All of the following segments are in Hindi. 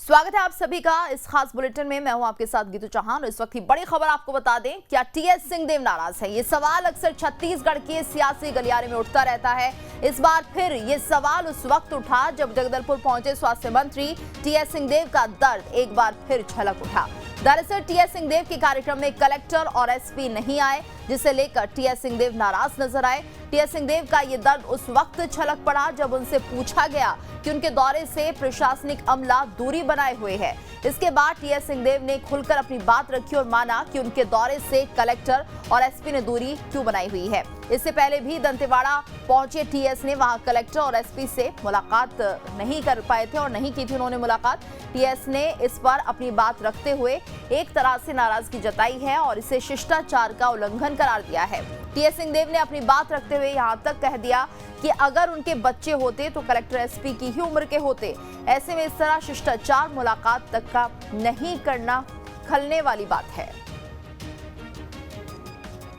स्वागत है आप सभी का इस खास बुलेटिन में। मैं हूं आपके साथ गीतू चौहान। इस वक्त की बड़ी खबर आपको बता दें, क्या टीएस सिंहदेव नाराज है? ये सवाल अक्सर छत्तीसगढ़ के सियासी गलियारे में उठता रहता है। इस बार फिर ये सवाल उस वक्त उठा जब जगदलपुर पहुंचे स्वास्थ्य मंत्री टीएस सिंहदेव का दर्द एक बार फिर झलक उठा। दरअसल टीएस सिंहदेव के कार्यक्रम में कलेक्टर और एसपी नहीं आए, जिसे लेकर टीएस सिंहदेव नाराज नजर आए। टीएस सिंहदेव का ये दर्द उस वक्त छलक पड़ा जब उनसे पूछा गया कि उनके दौरे से प्रशासनिक अमला दूरी बनाए हुए है। इसके बाद टीएस सिंहदेव ने खुलकर अपनी बात रखी और माना कि उनके दौरे से कलेक्टर और एसपी ने दूरी क्यों बनाई हुई है। इससे पहले भी दंतेवाड़ा पहुंचे टीएस ने वहां कलेक्टर और एसपी से मुलाकात नहीं कर पाए थे और नहीं की थी उन्होंने मुलाकात। टीएस ने इस पर अपनी बात रखते हुए एक तरह से नाराजगी जताई है और इसे शिष्टाचार का उल्लंघन करार दिया है। टीएस सिंहदेव ने अपनी बात रखते हुए यहां तक कह दिया कि अगर उनके बच्चे होते तो कलेक्टर एसपी की ही उम्र के होते। ऐसे में इस तरह शिष्टाचार मुलाकात तक का नहीं करना खलने वाली बात है।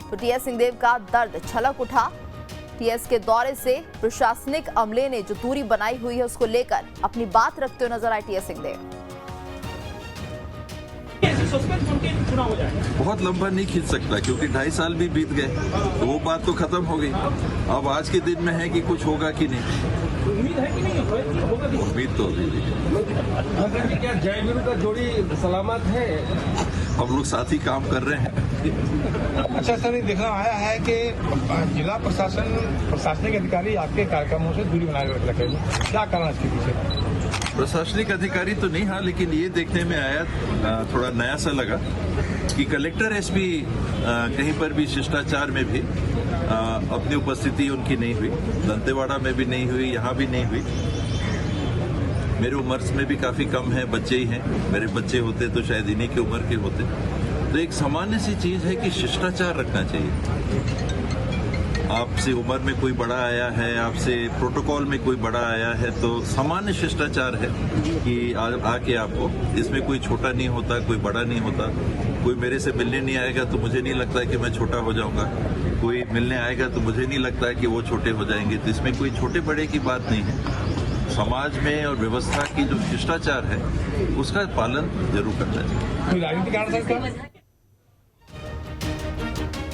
तो टीएस सिंहदेव का दर्द छलक उठा। टीएस के दौरे से प्रशासनिक अमले ने जो दूरी बनाई हुई है उसको लेकर अपनी बात रखते हुए नजर आए टीएस सिंहदेव। बहुत लंबा नहीं खींच सकता क्योंकि 2.5 साल भी बीत गए, तो वो बात तो खत्म हो गई। अब आज के दिन में है कि कुछ होगा कि नहीं। उम्मीद है कि नहीं होगा? उम्मीद तो अभी नहीं। क्या जयवीर का जोड़ी सलामत है? हम लोग साथ ही काम कर रहे हैं। अच्छा सर, देखना आया है कि जिला प्रशासनिक अधिकारी आपके कार्यक्रमों से दूरी बनाए रखे, क्या कारण है इसके पीछे? प्रशासनिक अधिकारी तो नहीं, हाँ, लेकिन ये देखने में आया, थोड़ा नया सा लगा कि कलेक्टर एसपी कहीं पर भी शिष्टाचार में भी अपनी उपस्थिति उनकी नहीं हुई। दंतेवाड़ा में भी नहीं हुई, यहाँ भी नहीं हुई। मेरी उम्र में भी काफी कम है, बच्चे ही हैं। मेरे बच्चे होते तो शायद इन्हीं की उम्र के होते। तो एक सामान्य सी चीज है कि शिष्टाचार रखना चाहिए। आपसे उम्र में कोई बड़ा आया है, आपसे प्रोटोकॉल में कोई बड़ा आया है, तो सामान्य शिष्टाचार है कि आके आपको, इसमें कोई छोटा नहीं होता, कोई बड़ा नहीं होता। कोई मेरे से मिलने नहीं आएगा तो मुझे नहीं लगता है कि मैं छोटा हो जाऊंगा। कोई मिलने आएगा तो मुझे नहीं लगता है कि वो छोटे हो जाएंगे। तो इसमें कोई छोटे बड़े की बात नहीं है। समाज में और व्यवस्था की जो शिष्टाचार है उसका पालन जरूर करना चाहिए।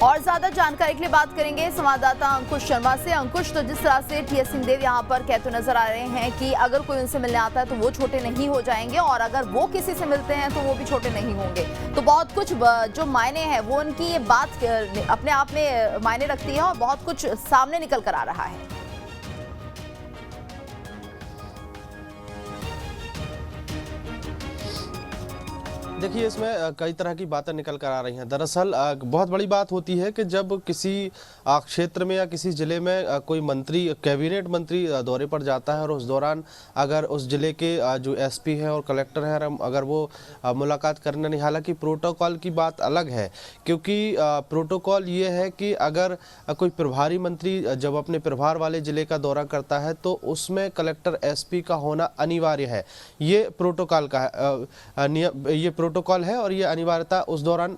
और ज्यादा जानकारी के लिए बात करेंगे संवाददाता अंकुश शर्मा से। अंकुश, तो जिस तरह से टीएस सिंहदेव यहाँ पर कहते नजर आ रहे हैं कि अगर कोई उनसे मिलने आता है तो वो छोटे नहीं हो जाएंगे और अगर वो किसी से मिलते हैं तो वो भी छोटे नहीं होंगे, तो बहुत कुछ जो मायने हैं वो उनकी ये बात अपने आप में मायने रखती है और बहुत कुछ सामने निकल कर आ रहा है। देखिए, इसमें कई तरह की बातें निकल कर आ रही हैं। दरअसल बहुत बड़ी बात होती है कि जब किसी क्षेत्र में या किसी जिले में कोई मंत्री, कैबिनेट मंत्री दौरे पर जाता है और उस दौरान अगर उस जिले के जो एसपी है और कलेक्टर है अगर वो मुलाकात करने नहीं, हालांकि प्रोटोकॉल की बात अलग है, क्योंकि प्रोटोकॉल ये है कि अगर कोई प्रभारी मंत्री जब अपने प्रभार वाले जिले का दौरा करता है तो उसमें कलेक्टर एसपी का होना अनिवार्य है। ये प्रोटोकॉल का ये प्रोटोकॉल है और ये अनिवार्यता उस दौरान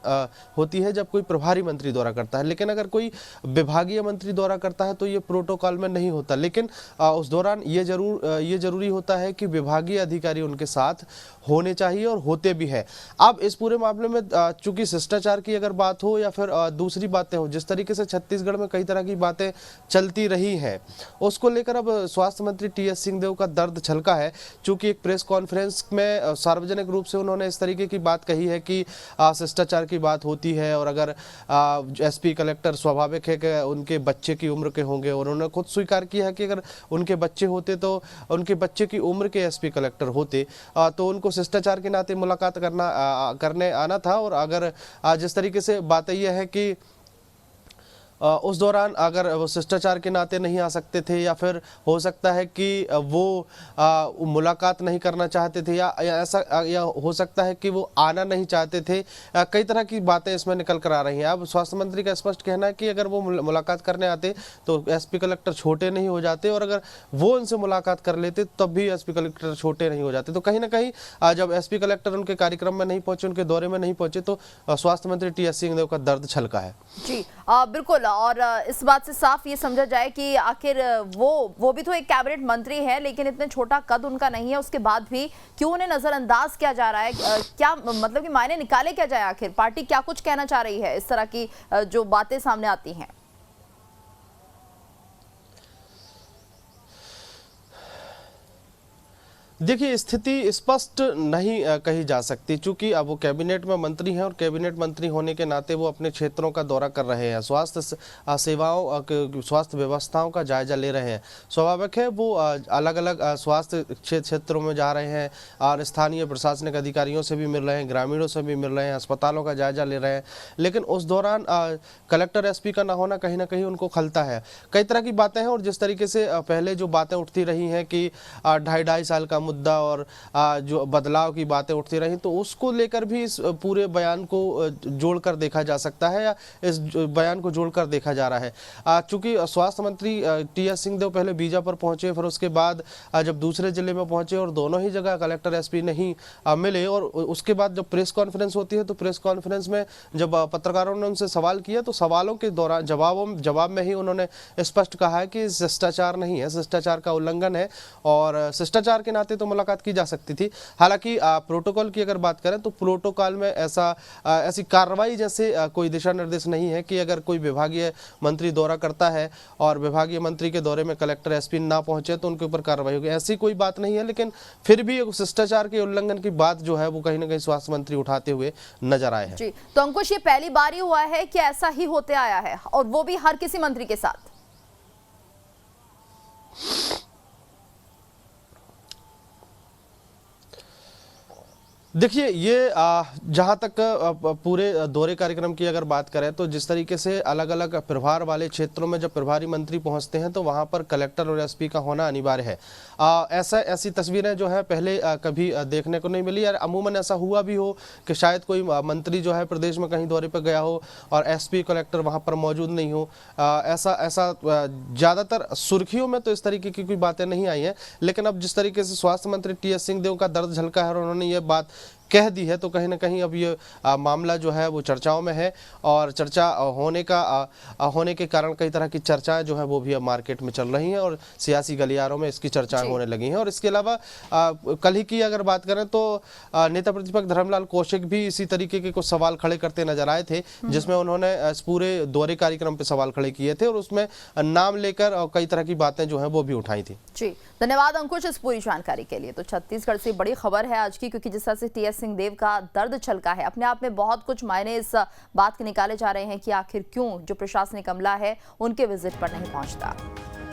होती है जब कोई प्रभारी मंत्री दौरा करता है। लेकिन अगर कोई विभागीय मंत्री दौरा करता है तो ये प्रोटोकॉल में नहीं होता। लेकिन उस दौरान ये जरूरी होता है कि विभागीय अधिकारी उनके साथ होने चाहिए और होते भी हैं। अब इस पूरे मामले में चूंकि शिष्टाचार की अगर बात हो या फिर दूसरी बातें हो, जिस तरीके से छत्तीसगढ़ में कई तरह की बातें चलती रही हैं, उसको लेकर अब स्वास्थ्य मंत्री टीएस सिंहदेव का दर्द छलका है। चूंकि एक प्रेस कॉन्फ्रेंस में सार्वजनिक रूप से उन्होंने इस तरीके की बात कही है कि शिष्टाचार की बात होती है और अगर एसपी कलेक्टर स्वाभाविक है कि उनके बच्चे की उम्र के होंगे, और उन्होंने खुद स्वीकार किया है कि अगर उनके बच्चे होते तो उनके बच्चे की उम्र के एसपी कलेक्टर होते तो उनको शिष्टाचार के नाते मुलाकात करने आना था। और अगर जिस तरीके से बात यह है कि उस दौरान अगर वो शिष्टाचार के नाते नहीं आ सकते थे या फिर हो सकता है कि वो मुलाकात नहीं करना चाहते थे या हो सकता है कि वो आना नहीं चाहते थे। कई तरह की बातें इसमें निकल कर आ रही हैं। अब स्वास्थ्य मंत्री का स्पष्ट कहना है कि अगर वो मुलाकात करने आते तो एसपी कलेक्टर छोटे नहीं हो जाते और अगर वो उनसे मुलाकात कर लेते तब भी एसपी कलेक्टर छोटे नहीं हो जाते। तो कहीं ना कहीं जब एसपी कलेक्टर उनके कार्यक्रम में नहीं पहुंचे, उनके दौरे में नहीं पहुंचे, तो स्वास्थ्य मंत्री टीएस सिंहदेव का दर्द छलका है। जी बिल्कुल। बिल्कुल, और इस बात से साफ ये समझा जाए कि आखिर वो भी तो एक कैबिनेट मंत्री है, लेकिन इतने छोटा कद उनका नहीं है, उसके बाद भी क्यों उन्हें नजरअंदाज किया जा रहा है? क्या मतलब कि मायने निकाले क्या जाए? आखिर पार्टी क्या कुछ कहना चाह रही है? इस तरह की जो बातें सामने आती हैं। देखिए, स्थिति स्पष्ट नहीं कही जा सकती, चूंकि अब वो कैबिनेट में मंत्री हैं और कैबिनेट मंत्री होने के नाते वो अपने क्षेत्रों का दौरा कर रहे हैं, स्वास्थ्य सेवाओं स्वास्थ्य व्यवस्थाओं का जायजा ले रहे हैं। स्वाभाविक है वो अलग अलग स्वास्थ्य क्षेत्रों में जा रहे हैं और स्थानीय प्रशासनिक अधिकारियों से भी मिल रहे हैं, ग्रामीणों से भी मिल रहे हैं, अस्पतालों का जायजा ले रहे हैं। लेकिन उस दौरान कलेक्टर एसपी का ना होना कहीं ना कहीं उनको खलता है। कई तरह की बातें हैं और जिस तरीके से पहले जो बातें उठती रही हैं कि 2.5 साल का मुद्दा और जो बदलाव की बातें उठती रही, तो उसको लेकर भी इस पूरे बयान को जोड़कर देखा जा सकता है या इस बयान को जोड़कर देखा जा रहा है। चूंकि स्वास्थ्य मंत्री टीएस सिंहदेव पहले बीजापुर पहुंचे, फिर उसके बाद जब दूसरे जिले में पहुंचे और दोनों ही जगह कलेक्टर एसपी नहीं मिले, और उसके बाद जब प्रेस कॉन्फ्रेंस होती है तो प्रेस कॉन्फ्रेंस में जब पत्रकारों ने उनसे सवाल किया तो सवालों के दौरान जवाब में ही उन्होंने स्पष्ट कहा है कि शिष्टाचार नहीं है, शिष्टाचार का उल्लंघन है और शिष्टाचार के नाते तो मुलाकात की जा सकती थी। हालांकि प्रोटोकॉल की अगर बात करें तो प्रोटोकॉल में ऐसी कार्रवाई जैसे कोई दिशा निर्देश नहीं है कि अगर कोई विभागीय मंत्री दौरा करता है और विभागीय मंत्री के दौरे में कलेक्टर एसपी ना पहुंचे तो उनके ऊपर कार्रवाई होगी, ऐसी कोई बात नहीं है। लेकिन फिर भी शिष्टाचार के उल्लंघन की बात जो है वो कहीं ना कहीं स्वास्थ्य मंत्री उठाते हुए नजर आए हैं। जी, तो अंकुश, ये पहली बार ही हुआ है कि ऐसा ही होते आया है, और वो भी हर किसी मंत्री के साथ? देखिए, ये जहाँ तक पूरे दौरे कार्यक्रम की अगर बात करें तो जिस तरीके से अलग अलग प्रभार वाले क्षेत्रों में जब प्रभारी मंत्री पहुंचते हैं तो वहाँ पर कलेक्टर और एसपी का होना अनिवार्य है। ऐसी तस्वीरें जो है पहले कभी देखने को नहीं मिली। और अमूमन ऐसा हुआ भी हो कि शायद कोई मंत्री जो है प्रदेश में कहीं दौरे पर गया हो और एसपी कलेक्टर वहाँ पर मौजूद नहीं हो। ऐसा ज़्यादातर सुर्खियों में तो इस तरीके की कोई बातें नहीं आई हैं। लेकिन अब जिस तरीके से स्वास्थ्य मंत्री टीएस सिंहदेव का दर्द झलका है और उन्होंने ये बात कह दी है तो कहीं ना कहीं अब ये मामला जो है वो चर्चाओं में है और चर्चा होने के कारण कई तरह की चर्चाएं जो है वो भी अब मार्केट में चल रही हैं और सियासी गलियारों में इसकी चर्चाएं होने लगी हैं। और इसके अलावा कल ही की अगर बात करें तो नेता प्रतिपक्ष धर्मलाल कौशिक भी इसी तरीके के कुछ सवाल खड़े करते नजर आए थे, जिसमें उन्होंने इस पूरे दौरे कार्यक्रम पे सवाल खड़े किए थे और उसमें नाम लेकर और कई तरह की बातें जो है वो भी उठाई थी। जी, धन्यवाद अंकुश इस पूरी जानकारी के लिए। तो छत्तीसगढ़ से बड़ी खबर है आज की, क्योंकि जिस तरह से टीएस सिंहदेव का दर्द छलका है, अपने आप में बहुत कुछ मायने इस बात के निकाले जा रहे हैं कि आखिर क्यों जो प्रशासनिक अमला है उनके विजिट पर नहीं पहुंचता।